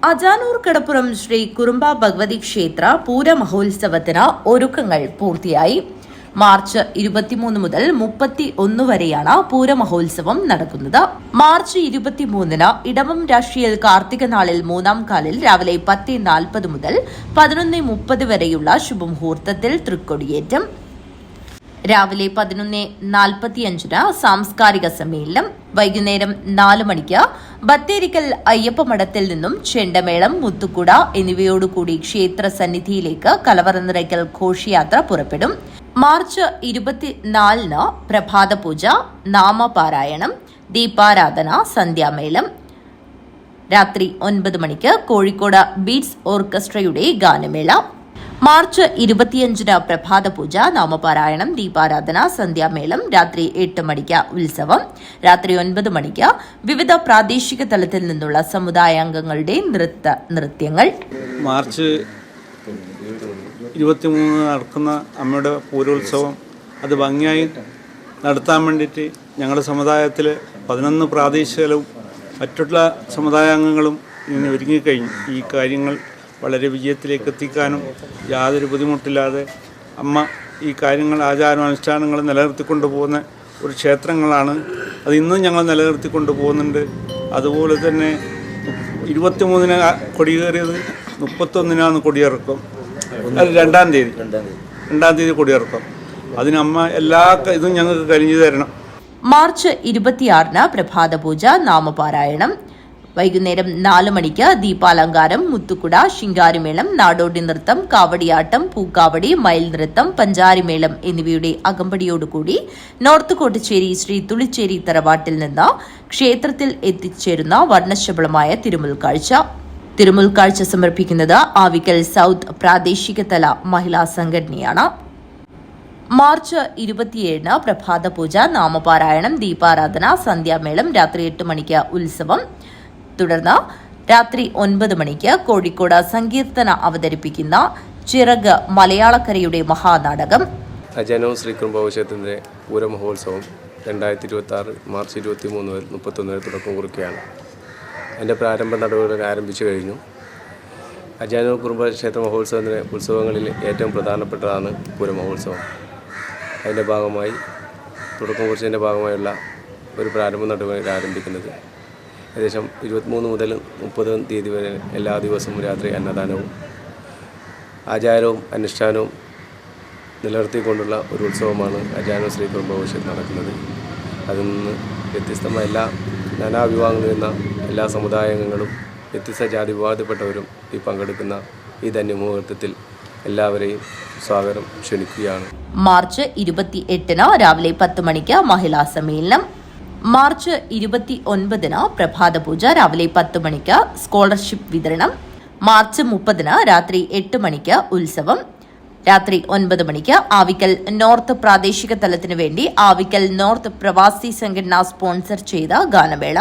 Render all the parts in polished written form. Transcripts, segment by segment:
അജാനൂർ കടപ്പുറം ശ്രീ കുറുമ്പ ഭഗവതി ക്ഷേത്ര പൂരമഹോത്സവത്തിന് ഒരുക്കങ്ങൾ പൂർത്തിയായി. മാർച്ച് 23 മുതൽ 31 വരെയാണ് പൂരമഹോത്സവം നടക്കുന്നത്. മാർച്ച് 23 ഇടവം രാഷ്ട്രീയ കാർത്തിക നാളിൽ മൂന്നാം കാലിൽ രാവിലെ 10:40 മുതൽ 11:30 വരെയുള്ള ശുഭമുഹൂർത്തത്തിൽ തൃക്കൊടിയേറ്റം. രാവിലെ 11:45 സാംസ്കാരിക സമ്മേളനം. വൈകുന്നേരം 4 മണിക്ക് ബത്തേരിക്കൽ അയ്യപ്പമഠത്തിൽ നിന്നും ചെണ്ടമേളം, മുത്തുക്കുട എന്നിവയോടുകൂടി ക്ഷേത്ര സന്നിധിയിലേക്ക് കലവറ നിറയ്ക്കൽ ഘോഷയാത്ര പുറപ്പെടും. മാർച്ച് 24 പ്രഭാത പൂജ, നാമപാരായണം, ദീപാരാധന, സന്ധ്യാമേളം. രാത്രി 9 മണിക്ക് കോഴിക്കോട് ബീറ്റ്സ് ഓർക്കസ്ട്രയുടെ ഗാനമേള. മാർച്ച് 25 പ്രഭാത പൂജ, നാമപാരായണം, ദീപാരാധന, സന്ധ്യാമേളം. രാത്രി 8 മണിക്ക് ഉത്സവം. രാത്രി 9 മണിക്ക് വിവിധ പ്രാദേശിക തലത്തിൽ നിന്നുള്ള സമുദായാംഗങ്ങളുടെ നൃത്യങ്ങൾ. മാർച്ച് 23 നടക്കുന്ന അമ്മയുടെ പൂരോത്സവം അത് ഭംഗിയായി നടത്താൻ വേണ്ടിയിട്ട് ഞങ്ങളുടെ സമുദായത്തിൽ 11 പ്രാദേശികവും മറ്റുള്ള സമുദായാംഗങ്ങളും ഇങ്ങനെ ഒരുങ്ങിക്കഴിഞ്ഞു. ഈ കാര്യങ്ങൾ വളരെ വിജയത്തിലേക്ക് എത്തിക്കാനും യാതൊരു ബുദ്ധിമുട്ടില്ലാതെ അമ്മ ഈ കാര്യങ്ങൾ ആചാരാനുഷ്ഠാനങ്ങൾ നിലനിർത്തിക്കൊണ്ടു പോകുന്ന ഒരു ക്ഷേത്രങ്ങളാണ്. അത് ഇന്നും ഞങ്ങൾ നിലനിർത്തിക്കൊണ്ടു പോകുന്നുണ്ട്. അതുപോലെ തന്നെ 23 കൊടിയേറിയത്, 31 കൊടിയിറക്കം, അത് 2-ാം തീയതി കൊടിയിറക്കം. അതിനമ്മ എല്ലാ ഇതും ഞങ്ങൾക്ക് കഴിഞ്ഞു തരണം. മാർച്ച് 26 പ്രഭാത പൂജ, നാമപാരായണം. വൈകുന്നേരം 4 മണിക്ക് ദീപാലങ്കാരം, മുത്തുക്കുട, ശിങ്കാരിമേളം, നാടോടി നൃത്തം, കാവടിയാട്ടം, പൂക്കാവടി, മയിൽ നൃത്തം, പഞ്ചാരിമേളം എന്നിവയുടെ അകമ്പടിയോടുകൂടി നോർത്ത് കോട്ടച്ചേരി ശ്രീ തുളിച്ചേരി തറവാട്ടിൽ നിന്ന് ക്ഷേത്രത്തിൽ എത്തിച്ചേരുന്ന വർണ്ണശബളമായ തിരുമുൽക്കാഴ്ച. തിരുമുൽക്കാഴ്ച സമർപ്പിക്കുന്നത് ആവിക്കൽ സൗത്ത് പ്രാദേശിക തല മഹിളാ സംഘടനയാണ്. മാർച്ച് 27 പ്രഭാത പൂജ, നാമപാരായണം, ദീപാരാധന, സന്ധ്യാമേളം. രാത്രി 8 മണിക്ക് ഉത്സവം. തുടർന്ന് രാത്രി 9 മണിക്ക് കോഴിക്കോട് സങ്കീർത്തന അവതരിപ്പിക്കുന്ന ചിറക് മലയാളക്കരയുടെ മഹാനാടകം. അജാനൂർ ശ്രീ കുറുമ്പ ക്ഷേത്രത്തിൻ്റെ പൂരമഹോത്സവം 2026 മാർച്ച് 23 മുതൽ 31 വരെ തുടക്കം കുറിക്കുകയാണ്. അതിൻ്റെ പ്രാരംഭ നടപടികൾ ആരംഭിച്ചു കഴിഞ്ഞു. അജാനൂർ കുറുമ്പ ക്ഷേത്ര മഹോത്സവത്തിൻ്റെ ഉത്സവങ്ങളിൽ ഏറ്റവും പ്രധാനപ്പെട്ടതാണ് പൂരമഹോത്സവം. അതിൻ്റെ ഭാഗമായി തുടക്കം കുറിച്ചതിൻ്റെ ഭാഗമായുള്ള ഒരു പ്രാരംഭ നടപടികൾ ആരംഭിക്കുന്നത് ഏകദേശം 23 മുതൽ 30 തീയതി വരെ എല്ലാ ദിവസവും രാത്രി അന്നദാനവും ആചാരവും അനുഷ്ഠാനവും നിലനിർത്തിക്കൊണ്ടുള്ള ഒരു ഉത്സവമാണ് അജാനൂർ ശ്രീ കുറുമ്പ ക്ഷേത്രത്തിൽ നടക്കുന്നത്. അതിൽ നിന്ന് വ്യത്യസ്തമായ എല്ലാ നാനാവിഭാഗങ്ങളിൽ നിന്ന എല്ലാ സമുദായാംഗങ്ങളും വ്യത്യസ്ത ജാതി വിഭാഗത്തിൽപ്പെട്ടവരും ഈ പങ്കെടുക്കുന്ന ഈ ധന്യമുഹൂർത്തത്തിൽ എല്ലാവരെയും സ്വാഗതം ക്ഷണിക്കുകയാണ്. മാർച്ച് 28 രാവിലെ 10 മണിക്ക് മഹിളാ സമ്മേളനം. മാർച്ച് 29 പ്രഭാത പൂജ, രാവിലെ 10 മണിക്ക് സ്കോളർഷിപ്പ് വിതരണം. മാർച്ച് 30 രാത്രി 8 മണിക്ക് ഉത്സവം. രാത്രി 9 മണിക്ക് ആവിക്കൽ നോർത്ത് പ്രാദേശിക തലത്തിനു വേണ്ടി ആവിക്കൽ നോർത്ത് പ്രവാസി സംഘടന സ്പോൺസർ ചെയ്ത ഗാനമേള.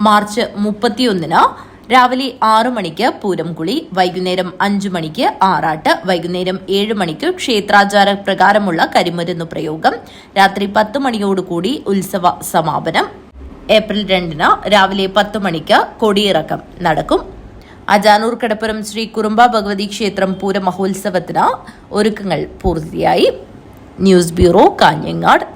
മാർച്ച് 31 രാവിലെ 6 മണിക്ക് പൂരംകുളി. വൈകുന്നേരം 5 മണിക്ക് ആറാട്ട്. വൈകുന്നേരം 7 മണിക്ക് ക്ഷേത്രാചാര പ്രകാരമുള്ള കരിമരുന്ന് പ്രയോഗം. രാത്രി 10 മണിയോടുകൂടി ഉത്സവ സമാപനം. ഏപ്രിൽ 2 രാവിലെ 10 മണിക്ക് കൊടിയിറക്കം നടക്കും. അജാനൂർ കടപ്പുറം ശ്രീ കുറുമ്പ ഭഗവതി ക്ഷേത്രം പൂരമഹോത്സവത്തിന് ഒരുക്കങ്ങൾ പൂർത്തിയായി. News bureau, Kanhangad.